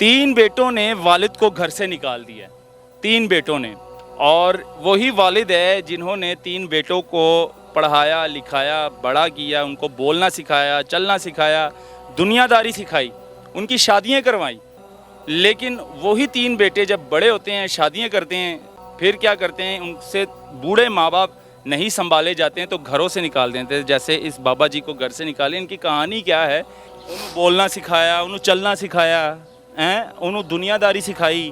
तीन बेटों ने वालिद को घर से निकाल दिया। तीन बेटों ने, और वही वालिद है जिन्होंने तीन बेटों को पढ़ाया लिखाया, बड़ा किया, उनको बोलना सिखाया, चलना सिखाया, दुनियादारी सिखाई, उनकी शादियां करवाई। लेकिन वही तीन बेटे जब बड़े होते हैं, शादियां करते हैं, फिर क्या करते हैं, उनसे बूढ़े माँ बाप नहीं संभाले जाते हैं तो घरों से निकाल देते हैं। जैसे इस बाबा जी को घर से निकाले, इनकी कहानी क्या है? उन्होंने बोलना सिखाया, उन्होंने चलना सिखाया हैं, उन्होंने दुनियादारी सिखाई,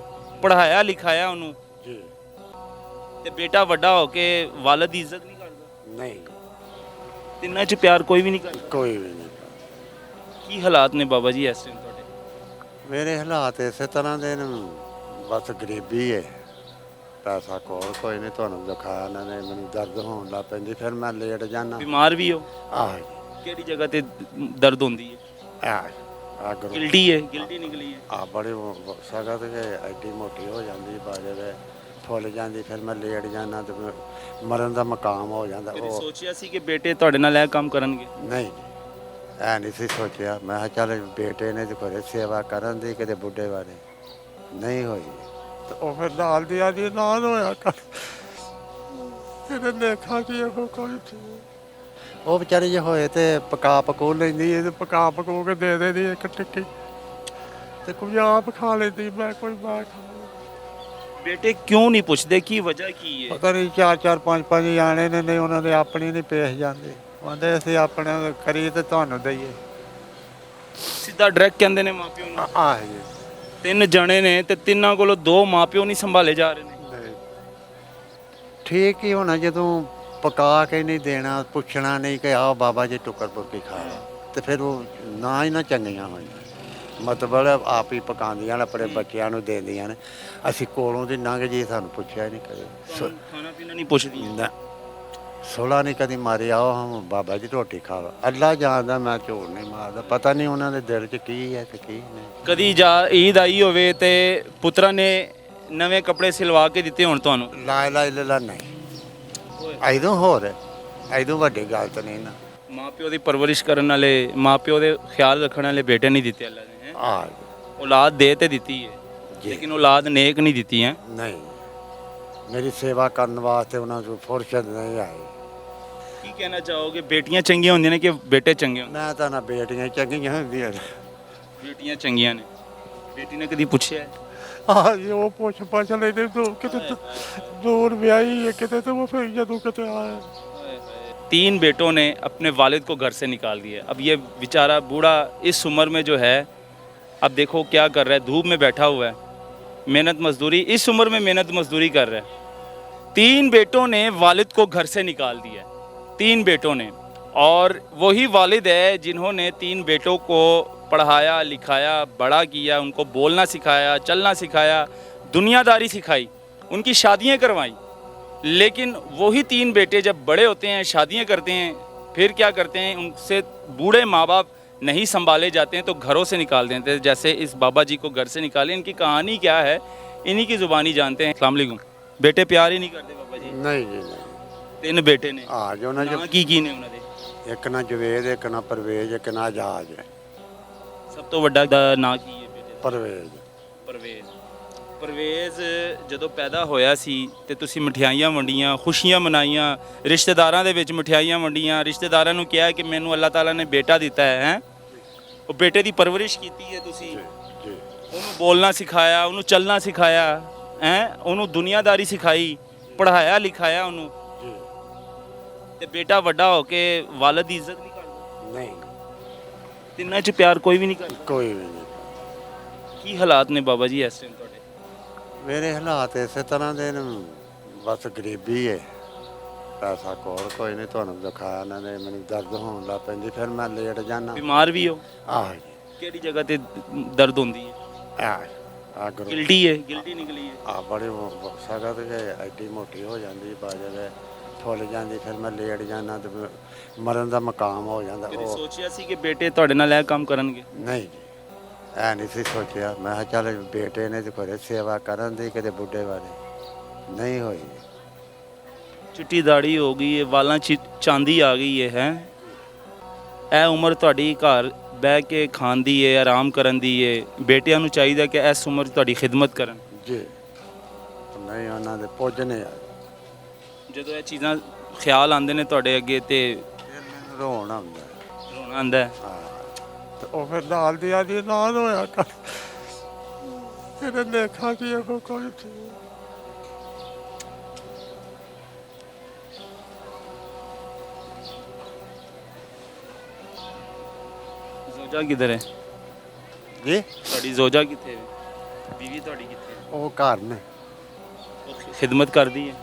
पढ़ाया लिखाया उन्होंने। जी ਤੇ ਬੇਟਾ ਵੱਡਾ ਹੋ ਕੇ ਵਾਲਿਦ ਦੀ ਇੱਜ਼ਤ ਨਹੀਂ ਕਰਦਾ। नहीं ਤਿੰਨਾਂ 'ਚ ਪਿਆਰ ਕੋਈ ਵੀ ਨਹੀਂ ਕਰਦਾ। कोई भी नहीं। ਕੀ ਹਾਲਾਤ ਨੇ ਬਾਬਾ ਜੀ ਇਸ ਟਾਈਮ ਤੁਹਾਡੇ? मेरे हालात इस तरह ਦੇ ਨੇ, ਬਸ ਗਰੀਬੀ ਹੈ। ਪੈਸਾ ਕੋਈ ਨਹੀਂ, ਤੁਹਾਨੂੰ ਦਿਖਾਇਆ ਇਹਨਾਂ ਨੇ, ਮੈਨੂੰ ਦਰਦ ਹੋਣ ਲੱਗ ਪੈਂਦੀ, ਫਿਰ ਮੈਂ ਲੇਟ ਜਾਣਾ। ਬਿਮਾਰ ਵੀ ਹੋ? ਆਹ ਕਿਹੜੀ ਜਗ੍ਹਾ ਤੇ ਦਰਦ ਹੁੰਦੀ ਹੈ? ਆ ਗਰੋ ਗਿਲਟੀ ਹੈ? ਗਿਲਟੀ ਨਿਕਲੀ ਹੈ? ਆ ਬੜੀ ਸਖਤ ਕੇ ਐਡੀ ਮੋਟੀ ਹੋ ਜਾਂਦੀ, ਬਾਜੇ ਦੇ ਫੁੱਲ ਜਾਂਦੀ, ਫਿਰ ਮੈਂ ਲੇਟ ਜਾਣਾ ਤੇ ਮਰਨ ਦਾ ਮਕਾਮ ਹੋ ਜਾਂਦਾ। ਕਦੀ ਉਹ ਸੋਚਿਆ ਸੀ ਕਿ ਬੇਟੇ ਤੁਹਾਡੇ ਨਾਲ ਇਹ ਕੰਮ ਕਰਨਗੇ? ਨਹੀਂ ਐ ਨਹੀਂ ਸੀ ਸੋਚਿਆ। ਮੈਂ ਕਿਹਾ ਚੱਲ ਬੇਟੇ ਨੇ ਤੇ ਘਰੇ ਸੇਵਾ ਕਰਨ ਦੀ, ਕਿਤੇ ਬੁੱਢੇ ਬਾਰੇ ਨਹੀਂ ਹੋਈ। ਤੇ ਉਹ ਫਿਰ ਨਾਲ ਦੀ ਆਦੀ ਨਾਲ ਹੋਇਆ ਕਰ ਇਹਨੇ ਦੇਖਾ ਕਿ ਉਹ ਕੋਈ ਉਹ ਵਿਚਾਰੇ ਜੇ ਹੋਏ ਤੇ ਪਕਾ ਪਕੋ ਲੈਂਦੀ, ਇਹ ਤੇ ਪਕਾ ਪਕੋ ਕੇ ਦੇ ਦੇਦੀ ਇੱਕ ਟਿੱਕੀ, ਤੇ ਕੋਈ ਆਪ ਖਾ ਲੈਂਦੀ, ਮੈਂ ਕੋਈ ਬਾਹਰ ਖਾ ਬੇਟੇ ਕਿਉਂ ਨਹੀਂ ਪੁੱਛਦੇ ਕੀ ਵਜ੍ਹਾ ਕੀ ਹੈ? ਪਤਾ ਨਹੀਂ, ਚਾਰ ਚਾਰ ਪੰਜ ਪੰਜ ਜਾਣੇ ਨੇ, ਨਹੀਂ ਉਹਨਾਂ ਦੇ ਆਪਣੀ ਨਹੀਂ ਪੇਸ਼ ਜਾਂਦੇ, ਕਹਿੰਦੇ ਅਸੀਂ ਆਪਣੇ ਕਰੀ ਤੇ ਤੁਹਾਨੂੰ ਦਈਏ। ਸਿੱਧਾ ਡਾਇਰੈਕਟ ਕਹਿੰਦੇ ਨੇ ਮਾਪਿਓ ਨੂੰ। ਆਹ ਜੀ ਤਿੰਨ ਜਣੇ ਨੇ ਤੇ ਤਿੰਨਾਂ ਕੋਲੋਂ ਦੋ ਮਾਪਿਓ ਨਹੀਂ ਸੰਭਾਲੇ ਜਾ ਰਹੇ ਨੇ। ਨਹੀਂ ਠੀਕ ਹੀ ਹੋਣਾ, ਜਦੋਂ ਪਕਾ ਕੇ ਨਹੀਂ ਦੇਣਾ, ਪੁੱਛਣਾ ਨਹੀਂ ਕਿ ਆਓ ਬਾਬਾ ਜੀ ਟੁੱਕਰ ਪੁਰਕੀ ਖਾਇਆ, ਤੇ ਫਿਰ ਉਹ ਨਾ ਹੀ ਨਾ ਚੰਗੀਆਂ ਹੋਈਆਂ। ਮਤਲਬ ਆਪ ਹੀ ਪਕਾਉਂਦੀਆਂ ਨੇ, ਆਪਣੇ ਬੱਚਿਆਂ ਨੂੰ ਦਿੰਦੀਆਂ ਨੇ। ਅਸੀਂ ਕੋਲੋਂ ਦੀ ਲੰਘ ਜੀ, ਸਾਨੂੰ ਪੁੱਛਿਆ ਹੀ ਨਹੀਂ ਕਦੇ। ਖਾਣਾ ਪੀਣਾ ਨਹੀਂ ਪੁੱਛਦੀ? ਨਾ ਸੋਲਾ ਨਹੀਂ ਕਦੀ ਮਾਰੀ, ਆਓ ਹਮ ਬਾਬਾ ਜੀ ਰੋਟੀ ਖਾਓ। ਅੱਲਾ ਜਾਣਦਾ, ਮੈਂ ਝੂਠ ਨਹੀਂ ਮਾਰਦਾ। ਪਤਾ ਨਹੀਂ ਉਹਨਾਂ ਦੇ ਦਿਲ 'ਚ ਕੀ ਹੈ ਤੇ ਕੀ ਨਹੀਂ। ਕਦੀ ਈਦ ਆਈ ਹੋਵੇ ਤੇ ਪੁੱਤਰਾਂ ਨੇ ਨਵੇਂ ਕੱਪੜੇ ਸਿਲਵਾ ਕੇ ਦਿੱਤੇ ਹੋਣ ਤੁਹਾਨੂੰ? ਲਾ ਲਾ ਨਹੀਂ, ਐਦੋਂ ਹੋਰ ਐਦੋਂ ਵੱਡੀ ਗੱਲ ਤਾਂ ਨਹੀਂ ਨਾ। ਮਾਪਿਓ ਦੀ ਪਰਵਰਿਸ਼ ਕਰਨ ਵਾਲੇ, ਮਾਪਿਓ ਦੇ ਖਿਆਲ ਰੱਖਣ ਵਾਲੇ ਬੇਟੇ ਨਹੀਂ ਦਿੱਤੇ ਅੱਲਾ ਨੇ। ਆ ਔਲਾਦ ਦੇ ਤੇ ਦਿੱਤੀ ਹੈ, ਜੀ। ਲੇਕਿਨ ਔਲਾਦ ਨੇਕ ਨਹੀਂ ਦਿੱਤੀ ਹੈ। ਨਹੀਂ, ਮੇਰੀ ਸੇਵਾ ਕਰਨ ਵਾਸਤੇ ਉਹਨਾਂ ਨੂੰ ਫੁਰਸਤ ਨਹੀਂ ਆਈ। ਕੀ ਕਹਿਣਾ ਚਾਹੋਗੇ, ਬੇਟੀਆਂ ਚੰਗੀਆਂ ਹੁੰਦੀਆਂ ਨੇ ਕਿ ਬੇਟੇ ਚੰਗੇ ਹੁੰਦੇ? ਮੈਂ ਤਾਂ ਨਾ ਬੇਟੀਆਂ ਚੰਗੀਆਂ ਹੁੰਦੀਆਂ ਨੇ। ਬੇਟੀਆਂ ਚੰਗੀਆਂ ਨੇ। ਬੇਟੀ ਨੇ ਕਦੀ ਪੁੱਛਿਆ ਹੈ? ਆਹ ਜੀ ਉਹ ਪੁੱਛ ਪਛ ਲੈਂਦੇ, ਕਿਤੇ ਦੂਰ ਵਿਆਹੀ ਹੈ, ਕਿਤੇ ਤੇ ਉਹ ਫਿਰ ਜਦੋਂ ਕਿਤੇ ਆਇਆ। तीन बेटों ने अपने वालिद को घर से निकाल दिया। अब ये बेचारा बूढ़ा इस उम्र में जो है, अब देखो क्या कर रहा है, धूप में बैठा हुआ है, मेहनत मजदूरी, इस उम्र में मेहनत मजदूरी कर रहा है। तीन बेटों ने वालिद को घर से निकाल दिया। तीन बेटों ने, और वही वालिद है जिन्होंने तीन बेटों को पढ़ाया लिखाया, बड़ा किया, उनको बोलना सिखाया, चलना सिखाया, दुनियादारी सिखाई, उनकी शादियाँ करवाई। लेकिन वही तीन बेटे जब बड़े होते हैं, शादियां करते हैं, फिर क्या करते हैं, उनसे बूढ़े माँ बाप नहीं संभाले जाते हैं तो घरों से निकाल देते हैं। जैसे इस बाबा जी को घर से निकाले, इनकी कहानी क्या है, इन्हीं की ज़ुबानी जानते हैं। अस्सलाम वालेकुम। बेटे प्यार ही नहीं करते बाबा जी? ਨਹੀਂ ਜੀ ਨਹੀਂ। तीन बेटे ने ਆ ਜੋ ਨਾ ਨਾਂ ਕੀ ਨੇ ਉਹਨਾਂ ਦੇ? ਇੱਕ ਨਾ ਜਵੇਦ, ਇੱਕ ਨਾ ਪਰਵੇਜ਼, ਇੱਕ ਨਾ ਆਜ਼ਾਦ। ਸਭ ਤੋਂ ਵੱਡਾ ਦਾ ਨਾਂ ਕੀ ਹੈ ਬੇਟੇ ਦਾ? ਪਰਵੇਜ਼। ਪਰਵੇਜ਼। ਪਰਵੇਜ਼ ਜਦੋਂ ਪੈਦਾ ਹੋਇਆ ਸੀ ਤੇ ਤੁਸੀਂ ਮਠਿਆਈਆਂ ਵੰਡੀਆਂ, ਖੁਸ਼ੀਆਂ ਮਨਾਈਆਂ, ਰਿਸ਼ਤੇਦਾਰਾਂ ਦੇ ਵਿੱਚ ਮਠਿਆਈਆਂ ਵੰਡੀਆਂ, ਰਿਸ਼ਤੇਦਾਰਾਂ ਨੂੰ ਕਿਹਾ ਕਿ ਮੈਨੂੰ ਅੱਲਾਹ ਤਾਲਾ ਨੇ ਬੇਟਾ ਦਿੱਤਾ ਹੈ। ਉਹ ਬੇਟੇ ਦੀ ਪਰਵਰਿਸ਼ ਕੀਤੀ ਹੈ ਤੁਸੀਂ, ਜੀ ਉਹਨੂੰ ਬੋਲਣਾ ਸਿਖਾਇਆ, ਉਹਨੂੰ ਚੱਲਣਾ ਸਿਖਾਇਆ ਉਹਨੂੰ ਦੁਨੀਆਦਾਰੀ ਸਿਖਾਈ, ਪੜ੍ਹਾਇਆ ਲਿਖਾਇਆ ਉਹਨੂੰ। ਜੀ ਤੇ ਬੇਟਾ ਵੱਡਾ ਹੋ ਕੇ ਵਾਲਿਦ ਦੀ ਇੱਜ਼ਤ ਨਹੀਂ ਕਰਦਾ। ਨਹੀਂ, ਤਿੰਨਾਂ 'ਚ ਪਿਆਰ ਕੋਈ ਵੀ ਨਹੀਂ ਕਰਦਾ। ਕੋਈ ਵੀ ਨਹੀਂ। ਕੀ ਹਾਲਾਤ ਨੇ ਬਾਬਾ ਜੀ ਇਸ ਟਾਈਮ ਤੁਹਾਡੇ? ਮੇਰੇ ਹਾਲਾਤ ਇਸੇ ਤਰ੍ਹਾਂ ਦੇ ਨੇ, ਬਸ ਗਰੀਬੀ ਹੈ। ਪੈਸਾ ਕੋਈ ਨਹੀਂ, ਤੁਹਾਨੂੰ ਦਿਖਾਇਆ ਇਹਨਾਂ ਨੇ, ਮੈਨੂੰ ਦਰਦ ਹੋਣ ਲੱਗ ਪੈਂਦੀ, ਫਿਰ ਮੈਂ ਲੇਟ ਜਾਣਾ। ਬਿਮਾਰ ਵੀ ਹੋ? ਆਹ ਜੀ ਕਿਹੜੀ ਜਗ੍ਹਾ ਤੇ ਦਰਦ ਹੁੰਦੀ ਹੈ? ਆ ਗਰੋ ਗਿਲਟੀ ਹੈ? ਗਿਲਟੀ ਨਿਕਲੀ ਹੈ? ਆ ਬੜੀ ਸਖਤ ਕੇ ਐਡੀ ਮੋਟੀ ਹੋ ਜਾਂਦੀ, ਬਾਜੇ ਦੇ ਫੁੱਲ ਜਾਂਦੀ, ਫਿਰ ਮੈਂ ਲੇਟ ਜਾਣਾ ਤੇ ਮਰਨ ਦਾ ਮਕਾਮ ਹੋ ਜਾਂਦਾ। ਕਦੀ ਉਹ ਸੋਚਿਆ ਸੀ ਕਿ ਬੇਟੇ ਤੁਹਾਡੇ ਨਾਲ ਇਹ ਕੰਮ ਕਰਨਗੇ? ਨਹੀਂ ਜੀ, ਐ ਨਹੀਂ ਸੀ ਸੋਚਿਆ। ਮੈਂ ਕਿਹਾ ਚੱਲ ਬੇਟੇ ਨੇ ਤੇ ਘਰੇ ਸੇਵਾ ਕਰਨ ਦੀ, ਕਿਤੇ ਬੁੱਢੇ ਬਾਰੇ ਨਹੀਂ ਹੋਈ। ਚਿੱਟੀ ਦਾੜੀ ਹੋ ਗਈ ਹੈ, ਵਾਲਾਂ 'ਚ ਚਾਂਦੀ ਆ ਗਈ ਹੈ ਇਹ ਉਮਰ ਤੁਹਾਡੀ ਘਰ ਬਹਿ ਕੇ ਖਾਣ ਦੀ ਹੈ, ਆਰਾਮ ਕਰਨ ਦੀ ਹੈ। ਬੇਟਿਆਂ ਨੂੰ ਚਾਹੀਦਾ ਕਿ ਇਸ ਉਮਰ 'ਚ ਤੁਹਾਡੀ ਖਿਦਮਤ ਕਰਨ। ਜੀ ਨਹੀਂ ਉਹਨਾਂ ਦੇ ਪੁੱਜਨੇ ਆ ਜਦੋਂ ਇਹ ਚੀਜ਼ਾਂ ਖਿਆਲ ਆਉਂਦੇ ਨੇ ਤੁਹਾਡੇ ਅੱਗੇ ਤੇ ਫਿਰ ਮੈਨੂੰ ਰੋਣ ਆਉਂਦਾ ਹੈ। ਰੋਣਾ ਆਉਂਦਾ ਹੈ। ਤੇ ਉਹ ਫਿਰ ਨਾਲ ਦੀ ਆਦੀ ਨਾਲ ਹੋਇਆ ਕਰ ਇਹਨੇ ਦੇਖਾ ਕਿ ਇਹ ਕੋਈ ਜ਼ੋਜਾ ਕਿੱਧਰ ਹੈ? ਜੀ ਤੁਹਾਡੀ ਜ਼ੋਜਾ ਕਿੱਥੇ ਹੈ? ਬੀਵੀ ਤੁਹਾਡੀ ਕਿੱਥੇ ਹੈ? ਉਹ ਘਰ ਨੇ ਉਹ ਖਿਦਮਤ ਕਰਦੀ ਹੈ?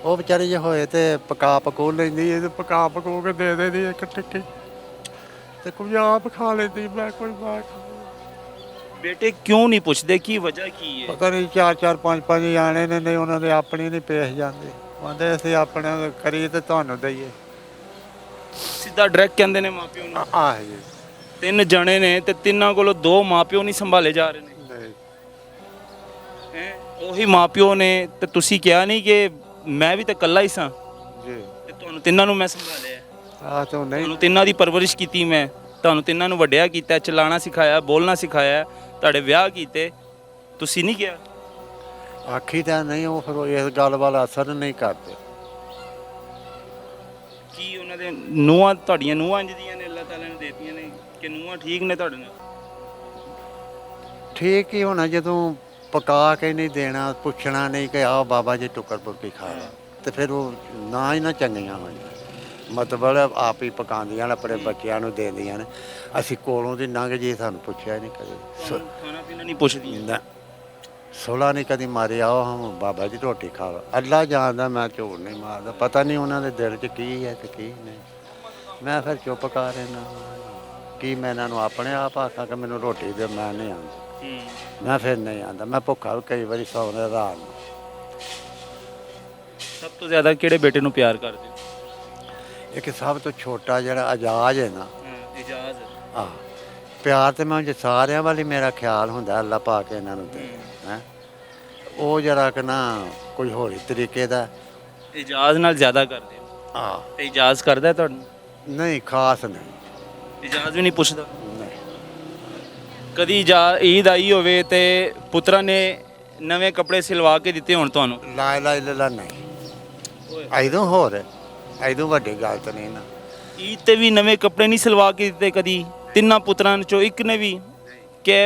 ਉਹ ਵਿਚਾਰੇ ਜੇ ਹੋਏ ਤੇ ਪਕਾ ਪਕੋ ਲੈਂਦੀ ਇਹ ਤੇ ਪਕਾ ਪਕੋ ਕੇ ਦੇ ਦੇਦੀ ਇੱਕ ਟਿੱਕੀ ਤੇ ਕੋਈ ਆਪ ਖਾ ਲੈਂਦੀ ਮੈਂ ਕੋਈ ਬਾਤ ਬੇਟੇ ਕਿਉਂ ਨਹੀਂ ਪੁੱਛਦੇ ਕੀ ਵਜ੍ਹਾ ਕੀ ਹੈ? ਪਤਾ ਨਹੀਂ ਚਾਰ ਚਾਰ ਪੰਜ ਪੰਜ ਜਾਣੇ ਨੇ ਨਹੀਂ ਉਹਨਾਂ ਦੇ ਆਪਣੀ ਨਹੀਂ ਪੇਸ਼ ਜਾਂਦੇ ਕਹਿੰਦੇ ਅਸੀਂ ਆਪਣੇ ਕਰੀਏ ਤੇ ਤੁਹਾਨੂੰ ਦਈਏ ਸਿੱਧਾ ਡਾਇਰੈਕਟ ਕਹਿੰਦੇ ਨੇ ਮਾਪਿਓ ਨੂੰ। ਆਹ ਜੀ ਤਿੰਨ ਜਣੇ ਨੇ ਤੇ ਤਿੰਨਾਂ ਕੋਲੋਂ ਦੋ ਮਾਪਿਓ ਨਹੀਂ ਸੰਭਾਲੇ ਜਾ ਰਹੇ ਨੇ। ਨਹੀਂ ਹੈਂ? ਉਹੀ ਮਾਪਿਓ ਨੇ ਤੇ ਤੁਸੀਂ ਕਿਹਾ ਨਹੀਂ ਕਿ ਮੈਂ ਵੀ ਤਾਂ ਇਕੱਲਾ ਹੀ ਸਾਂ ਜੀ ਤੇ ਤੁਹਾਨੂੰ ਤਿੰਨਾਂ ਨੂੰ ਮੈਂ ਸੰਭਾਲਿਆ, ਆਹ ਤੋਂ ਨਹੀਂ ਤੁਹਾਨੂੰ ਤਿੰਨਾਂ ਦੀ ਪਰਵਰਿਸ਼ ਕੀਤੀ ਮੈਂ, ਤੁਹਾਨੂੰ ਤਿੰਨਾਂ ਨੂੰ ਵੱਡਿਆ ਕੀਤਾ, ਚਲਾਣਾ ਸਿਖਾਇਆ, ਬੋਲਣਾ ਸਿਖਾਇਆ, ਤੁਹਾਡੇ ਵਿਆਹ ਕੀਤੇ, ਤੁਸੀਂ ਨਹੀਂ ਕਿਹਾ? ਆਖੀ ਤਾਂ ਨਹੀਂ ਉਹ ਫਿਰ ਉਹ ਇਸ ਗੱਲ ਵੱਲ ਅਸਰ ਨਹੀਂ ਕਰਦੇ ਕੀ ਉਹਨਾਂ ਦੇ ਨੂੰਹਾਂ ਤੁਹਾਡੀਆਂ ਨੂੰਹਾਂ ਇੰਝ ਦੀਆਂ ਨੇ ਅੱਲਾਹ ਤਾਲਾ ਨੇ ਦੇਤੀਆਂ ਨੇ ਕਿ ਨੂੰਹਾਂ ਠੀਕ ਨੇ ਤੁਹਾਡੇ ਨਾਲ? ਠੀਕ ਹੀ ਹੋਣਾ ਜਦੋਂ ਪਕਾ ਕੇ ਨਹੀਂ ਦੇਣਾ ਪੁੱਛਣਾ ਨਹੀਂ ਕਿ ਆਓ ਬਾਬਾ ਜੀ ਟੁੱਕਰ ਪੁਰਕੀ ਖਾ ਲਾ ਤੇ ਫਿਰ ਉਹ ਨਾ ਹੀ ਨਾ ਚੰਗੀਆਂ ਹੋਈਆਂ ਮਤਲਬ ਆਪ ਹੀ ਪਕਾਉਂਦੀਆਂ ਨੇ ਆਪਣੇ ਬੱਚਿਆਂ ਨੂੰ ਦਿੰਦੀਆਂ ਨੇ ਅਸੀਂ ਕੋਲੋਂ ਦੀ ਲੰਘ ਜੀ ਸਾਨੂੰ ਪੁੱਛਿਆ ਨਹੀਂ ਕਦੇ ਤੁਹਾਨੂੰ ਖਾਣਾ ਪੀਣਾ ਨਹੀਂ ਪੁੱਛਦੀਆਂ? ਨਾ ਸੋਲਾ ਨਹੀਂ ਕਦੀ ਮਾਰੇ ਆਓ ਹਮ ਬਾਬਾ ਜੀ ਰੋਟੀ ਖਾ ਲਓ ਅੱਲਾ ਜਾਣਦਾ ਮੈਂ ਝੂਠ ਨਹੀਂ ਮਾਰਦਾ ਪਤਾ ਨਹੀਂ ਉਹਨਾਂ ਦੇ ਦਿਲ 'ਚ ਕੀ ਹੈ ਤੇ ਕੀ ਨਹੀਂ ਮੈਂ ਫਿਰ ਚੁੱਪ ਕਰ ਰਹਿਣਾ ਕੀ ਮੈਂ ਇਹਨਾਂ ਨੂੰ ਆਪਣੇ ਆਪ ਆਖਾਂ ਕਿ ਮੈਨੂੰ ਰੋਟੀ ਦੇ ਮੈਂ ਨਹੀਂ ਆਉਂਦੀ ਮੈਂ ਫਿਰ ਨਹੀਂ ਆਉਂਦਾ ਮੈਂ ਭੁੱਖਾ ਵੀ ਕਈ ਵਾਰੀ ਸੌਂਦਾ ਰਾਤ ਨੂੰ ਸਭ ਤੋਂ ਜ਼ਿਆਦਾ ਕਿਹੜੇ ਬੇਟੇ ਨੂੰ ਪਿਆਰ ਕਰਦੇ ਹੋ? ਇੱਕ ਸਭ ਤੋਂ ਛੋਟਾ ਜਿਹੜਾ ਆਜ਼ਾਦ ਹੈ ਨਾ ਇਜਾਜ਼। ਆਹ ਪਿਆਰ ਤੇ ਮੈਂ ਸਾਰਿਆਂ ਵਾਲੀ ਮੇਰਾ ਖਿਆਲ ਹੁੰਦਾ ਅੱਲਾ ਪਾ ਕੇ ਇਹਨਾਂ ਨੂੰ ਦੇ ਹੈ ਉਹ ਜਰਾ ਕਿ ਨਾ ਕੋਈ ਹੋਰ ਹੀ ਤਰੀਕੇ ਦਾ ਇਜਾਜ਼ ਨਾਲ ਜ਼ਿਆਦਾ ਕਰਦੇ ਹੋ ਆ ਤੇ ਇਜਾਜ਼ ਕਰਦਾ ਤੁਹਾਨੂੰ? ਨਹੀਂ ਖਾਸ ਨਹੀਂ ਇਜਾਜ਼ ਵੀ ਨਹੀਂ ਪੁੱਛਦਾ? ਨਹੀਂ ਕਦੀ ਈਦ ਆਈ ਹੋਵੇ ਤੇ ਪੁੱਤਰਾਂ ਨੇ ਨਵੇਂ ਕੱਪੜੇ ਸਿਲਵਾ ਕੇ ਦਿੱਤੇ ਹੋਣ ਤੁਹਾਨੂੰ? ਲਾ ਇਲਾ ਨਹੀਂ ਐਦੋਂ ਹੋਰ ਐਦੋਂ ਵੱਡੀ ਗੱਲ ਤਾਂ ਨਹੀਂ ਨਾ ਈਦ ਤੇ ਵੀ ਨਵੇਂ ਕੱਪੜੇ ਨਹੀਂ ਸਿਲਵਾ ਕੇ ਦਿੱਤੇ ਕਦੀ ਤਿੰਨਾਂ ਪੁੱਤਰਾਂ ਚੋਂ ਇੱਕ ਨੇ ਵੀ ਕਿ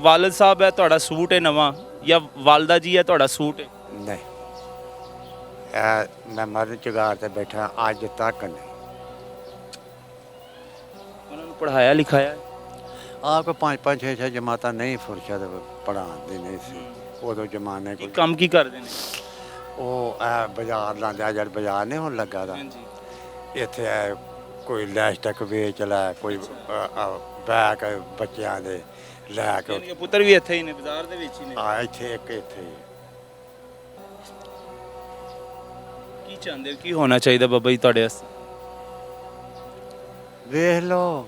ਵਾਲਦ ਸਾਹਿਬ ਹੈ ਤੁਹਾਡਾ ਸੂਟ ਹੈ ਨਵਾਂ ਜਾਂ ਵਾਲਦਾ ਜੀ ਹੈ ਤੁਹਾਡਾ ਸੂਟ ਹੈ? ਨਹੀਂ ਮੈਂ ਮਰਨ ਚੁਗਾਰ ਤੇ ਬੈਠਾ ਅੱਜ ਤੱਕ ਨਹੀਂ ਉਹਨਾਂ ਨੂੰ ਪੜ੍ਹਾਇਆ ਲਿਖਾਇਆ? ਆਪ ਕੋ ਪੰਜ ਪੰਜ ਛੇ ਛੇ ਜਮਾਤਾਂ ਨਹੀਂ ਫੁਰਸ਼ਦ ਪੜ੍ਹਾਉਂਦੇ ਨਹੀਂ ਸੀ ਉਦੋਂ ਜ਼ਮਾਨੇ ਕੀ ਕੋਲ ਕੰਮ ਕੀ ਕਰਦੇ ਨੇ? ਉਹ ਬਾਜ਼ਾਰ ਲਾਂਦਾ ਜਦ ਬਾਜ਼ਾਰ ਨਹੀਂ ਹੁਣ ਲੱਗਾ ਦਾ ਹਾਂਜੀ। ਇੱਥੇ ਕੋਈ ਲੈਸਟਕ ਵੇਚ ਲੈ ਕੋਈ ਬੈਗ ਬੱਚਿਆਂ ਦੇ ਲੈ ਕੇ ਯਾਨੀ ਕਿ ਪੁੱਤਰ ਵੀ ਇੱਥੇ ਹੀ ਨੇ ਬਾਜ਼ਾਰ ਦੇ ਵਿੱਚ ਹੀ ਨੇ? ਆ ਇੱਥੇ ਇੱਕ ਇੱਥੇ ਕੀ ਚਾਹੁੰਦੇ ਹੋ ਕੀ ਹੋਣਾ ਚਾਹੀਦਾ ਬਾਬਾ ਜੀ ਤੁਹਾਡੇ ਵਾਸਤੇ? ਵੇਖ ਲਓ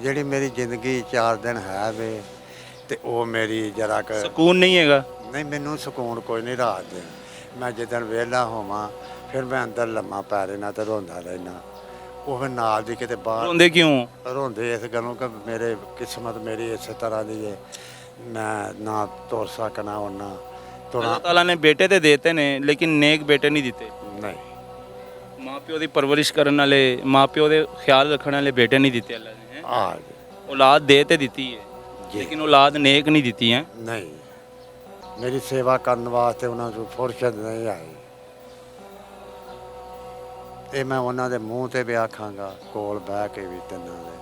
ਜਿਹੜੀ ਮੇਰੀ ਜ਼ਿੰਦਗੀ 4 ਦਿਨ ਹੈ ਵੇ ਤੇ ਉਹ ਮੇਰੀ ਜਰਾ ਕੁ ਸਕੂਨ ਨਹੀਂ ਹੈਗਾ? ਨਹੀਂ ਮੈਨੂੰ ਸਕੂਨ ਕੋਈ ਨਹੀਂ ਰਾਤ ਦੇ ਮੈਂ ਜਿੱਦਣ ਵਿਹਲਾ ਹੋਵਾਂ ਫਿਰ ਮੈਂ ਅੰਦਰ ਲੰਮਾ ਪੈ ਰਹਿਣਾ ਤੇ ਰੋਂਦਾ ਰਹਿਣਾ ਉਹ ਫਿਰ ਨਾਲ ਦੀ ਕਿਤੇ ਬਾਹਰ ਰੋਂਦੇ ਕਿਉਂ? ਰੋਂਦੇ ਇਸ ਗੱਲੋਂ ਕਿ ਮੇਰੇ ਕਿਸਮਤ ਮੇਰੀ ਇਸੇ ਤਰ੍ਹਾਂ ਦੀ ਹੈ ਮੈਂ ਨਾ ਤੁਰ ਸਕਣਾ ਉਹਨਾਂ ਅੱਲਾਹ ਤੁਰਾਂ ਤਾਲਾ ਨੇ ਬੇਟੇ ਤੇ ਦੇਤੇ ਨੇ ਲੇਕਿਨ ਨੇਕ ਬੇਟੇ ਨਹੀਂ ਦਿੱਤੇ। ਨਹੀਂ ਮਾਪਿਓ ਦੀ ਪਰਵਰਿਸ਼ ਕਰਨ ਵਾਲੇ ਮਾਪਿਓ ਦੇ ਖਿਆਲ ਰੱਖਣ ਵਾਲੇ ਬੇਟੇ ਨਹੀਂ ਦਿੱਤੇ ਅੱਲਾ ਨੇ। ਆ ਔਲਾਦ ਦੇ ਤੇ ਦਿੱਤੀ ਹੈ ਜੀ ਲੇਕਿਨ ਔਲਾਦ ਨੇਕ ਨਹੀਂ ਦਿੱਤੀ ਹੈ। ਨਹੀਂ ਮੇਰੀ ਸੇਵਾ ਕਰਨ ਵਾਸਤੇ ਉਹਨਾਂ ਨੂੰ ਫੁਰਸਤ ਨਹੀਂ ਆਈ ਇਹ ਮੈਂ ਉਹਨਾਂ ਦੇ ਮੂੰਹ ਤੇ ਵੀ ਆਖਾਂਗਾ ਕੋਲ ਬਹਿ ਕੇ ਵੀ ਤਿੰਨਾਂ ਦੇ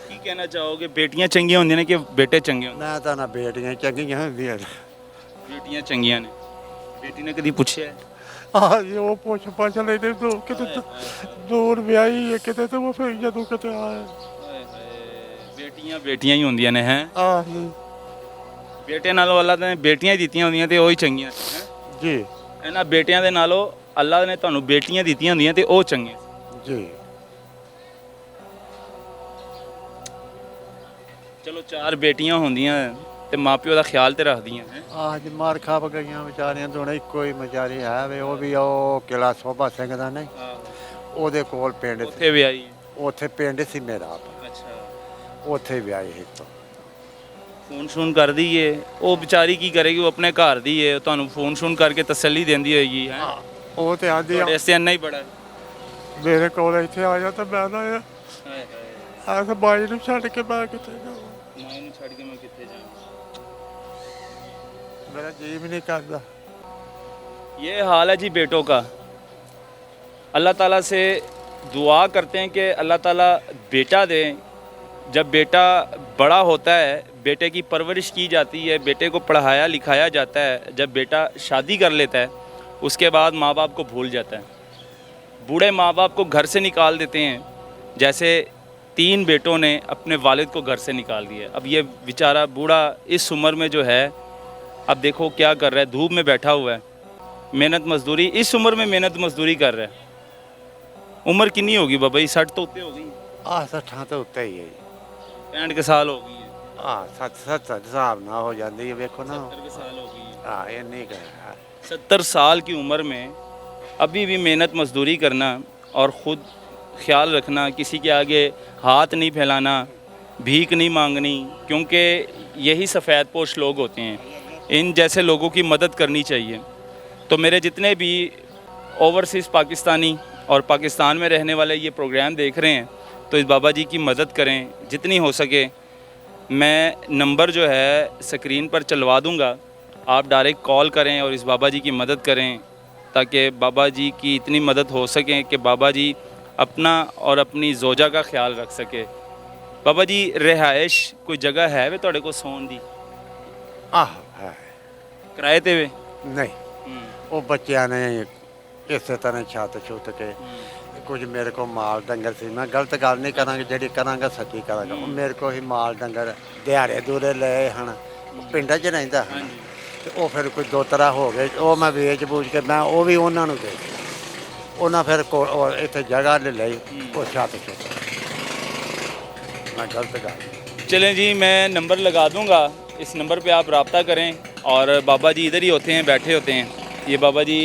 ਕੀ ਕਹਿਣਾ ਚਾਹੋਗੇ ਬੇਟੀਆਂ ਚੰਗੀਆਂ ਹੁੰਦੀਆਂ ਨੇ ਕਿ ਬੇਟੇ ਚੰਗੇ ਹੁੰਦੇ ਮੈਂ ਤਾਂ ਨਾ ਬੇਟੀਆਂ ਚੰਗੀਆਂ ਹੁੰਦੀਆਂ ਨੇ ਨੇ? ਬੇਟੀਆਂ ਚੰਗੀਆਂ ਨੇ। ਬੇਟੀ ਨੇ ਕਦੀ ਪੁੱਛਿਆ ਹੈ? ਆ ਜੀ ਉਹ ਪੁੱਛ ਲੈਦੇ ਦੋ ਕਿਤੇ ਦੂਰ ਵਿਆਹੀ ਹੈ ਕਿਤੇ ਤੇ ਉਹ ਫਿਰ ਜਦੋਂ ਕਿਤੇ ਆਏ ਬੇਟੀਆਂ ਬੇਟੀਆਂ ਹੀ ਹੁੰਦੀਆਂ ਨੇ ਹੈ। ਆ ਜੀ ਬੇਟੇ ਨਾਲੋਂ ਅੱਲਾ ਨੇ ਬੇਟੀਆਂ ਹੀ ਦਿੱਤੀਆਂ ਹੁੰਦੀਆਂ ਤੇ ਉਹ ਹੀ ਚੰਗੀਆਂ ਸੀ ਹੈ। ਜੀ ਇਹਨਾਂ ਬੇਟਿਆਂ ਦੇ ਨਾਲੋਂ ਅੱਲਾ ਨੇ ਤੁਹਾਨੂੰ ਬੇਟੀਆਂ ਦਿੱਤੀਆਂ ਹੁੰਦੀਆਂ ਤੇ ਉਹ ਚੰਗੇ ਸੀ। ਜੀ ਚਲੋ 4 ਬੇਟੀਆਂ ਹੁੰਦੀਆਂ ਤੇ ਮਾਪਿਓ ਦਾ ਖਿਆਲ ਤੇ ਰੱਖਦੀਆਂ ਹੈ। ਅੱਜ ਮਾਰ ਖਾਪ ਗਈਆਂ ਵਿਚਾਰੀਆਂ ਦੋਨੇ ਇੱਕੋ ਹੀ ਵਿਚਾਰੀ ਹੈ ਵੇ ਉਹ ਵੀ ਉਹ ਕਿਲਾ ਸੋਭਾ ਸਿੰਘ ਦਾ ਨਹੀਂ ਉਹਦੇ ਕੋਲ ਪਿੰਡ ਸੀ ਉੱਥੇ ਵੀ ਆਈ ਉੱਥੇ ਪਿੰਡ ਸੀ ਮੇਰਾ ਅੱਛਾ ਉੱਥੇ ਹੀ ਵਿਆਹੀ ਸੀ ਤੋਂ ਫੋਨ ਸ਼ੂਨ ਕਰਦੀ ਏ ਉਹ ਵਿਚਾਰੀ ਕੀ ਕਰੇਗੀ, ਉਹ ਆਪਣੇ ਘਰ ਦੀ ਏ, ਤੁਹਾਨੂੰ ਫੋਨ ਸ਼ੂਨ ਕਰਕੇ ਤਸੱਲੀ ਦਿੰਦੀ ਹੋਏਗੀ ਹੈ। ਉਹ ਤੇ ਆਂਦੀ ਤੁਹਾਡੇ ਵਾਸਤੇ ਇੰਨਾ ਹੀ ਬੜਾ ਹੈ। ਮੇਰੇ ਕੋਲ ਇੱਥੇ ਆ ਜਾ ਤਾਂ ਮੈਂ ਨਾ ਹਾਏ ਹਾਏ, ਐਸ ਬਾਈ ਨੂੰ ਛੱਡ ਕੇ ਮੈਂ ਕਿੱਥੇ ਜਾਵਾਂ। ਮਾਂ ਨੂੰ ਛੱਡ ਕੇ ਮੈਂ ਕਿੱਥੇ ਜਾਵਾਂ। ਮੇਰਾ ਜੀ ਵੀ ਨਹੀਂ ਕਰਦਾ। ये हाल है जी बेटों का। अल्लाह ताला से दुआ करते हैं कि अल्लाह ताला बेटा दे। जब बेटा बड़ा होता है, बेटे की परवरिश की जाती है, बेटे को पढ़ाया लिखाया जाता है, जब बेटा शादी कर लेता है उसके बाद माँ बाप को भूल जाता है। बूढ़े माँ बाप को घर से निकाल देते हैं, जैसे 3 बेटों ने अपने वालिद को घर से निकाल दिया। अब ये बेचारा बूढ़ा इस उम्र में जो है, अब देखो क्या कर रहा है, धूप में बैठा हुआ है, मेहनत मजदूरी, इस उम्र में मेहनत मजदूरी कर रहा है। उम्र कितनी होगी बाबा जी? 60 तो उत्ते हो गई, ਆਹ 60 ਤੋਂ ਉੱਤੇ ਹੀ ਹੈ ਜੀ। 65 के साल हो गई है, ਆਹ 70 ਹਿਸਾਬ ਨਾਲ ਹੋ ਜਾਂਦੀ ਹੈ ਵੇਖੋ ਨਾ। 70 के साल हो गई है। ਆਹ ਇੰਨੀ ਕੁ ਹੈ। 70 साल की उम्र में अभी भी मेहनत मजदूरी करना और ख़ुद ख्याल रखना, किसी के आगे हाथ नहीं फैलाना, भीख नहीं मांगनी, क्योंकि यही सफ़ेद पोश लोग होते हैं। इन जैसे लोगों की मदद करनी चाहिए। तो मेरे जितने भी ओवरसीज़ पाकिस्तानी और पाकिस्तान में रहने वाले ये प्रोग्राम देख रहे हैं, तो इस बाबा जी की मदद करें जितनी हो सके। मैं नंबर जो है स्क्रीन पर चलवा दूंगा, आप डायरेक्ट कॉल करें और इस बाबा जी की मदद करें, ताकि बाबा जी की इतनी मदद हो सके कि बाबा जी अपना और अपनी जोजा का ख्याल रख सके। बाबा जी रिहाइश कोई जगह है वे थोड़े को सोन दी ਆਹ ਹੈ किराए ते वे? ਨਹੀਂ ਉਹ ਬੱਚਿਆਂ ਨੇ ਇਸੇ ਤਰ੍ਹਾਂ ਛੱਤ ਛੁੱਟ ਕੇ ਕੁਝ ਮੇਰੇ ਕੋਲ ਮਾਲ ਡੰਗਰ ਸੀ। ਮੈਂ ਗਲਤ ਗੱਲ ਨਹੀਂ ਕਰਾਂਗਾ, ਜਿਹੜੀ ਕਰਾਂਗਾ ਸੱਚੀ ਕਰਾਂਗਾ। ਉਹ ਮੇਰੇ ਕੋਲ ਹੀ ਮਾਲ ਡੰਗਰ ਦਿਹਾੜੇ ਦੂਰੇ ਲਏ ਹਨ। ਉਹ ਪਿੰਡਾਂ 'ਚ ਰਹਿੰਦਾ ਹਨ ਤੇ ਉਹ ਫਿਰ ਕੋਈ ਦੋ ਤਰ੍ਹਾਂ ਹੋ ਗਏ। ਉਹ ਮੈਂ ਵੇਚ ਬੂਝ ਕੇ ਮੈਂ ਉਹ ਵੀ ਉਹਨਾਂ ਨੂੰ ਦੇ ਦਿੱਤੇ। ਉਹਨਾਂ ਫਿਰ ਉਹ ਇੱਥੇ ਜਗ੍ਹਾ ਲੈ ਲਈ, ਉਹ ਛੱਤ ਛੁੱਟ मैं गलत गा। चलें जी, मैं नंबर लगा दूंगा, इस नंबर पे आप रब्ता करें। और बाबा जी इधर ही होते हैं, बैठे होते हैं। ये बाबा जी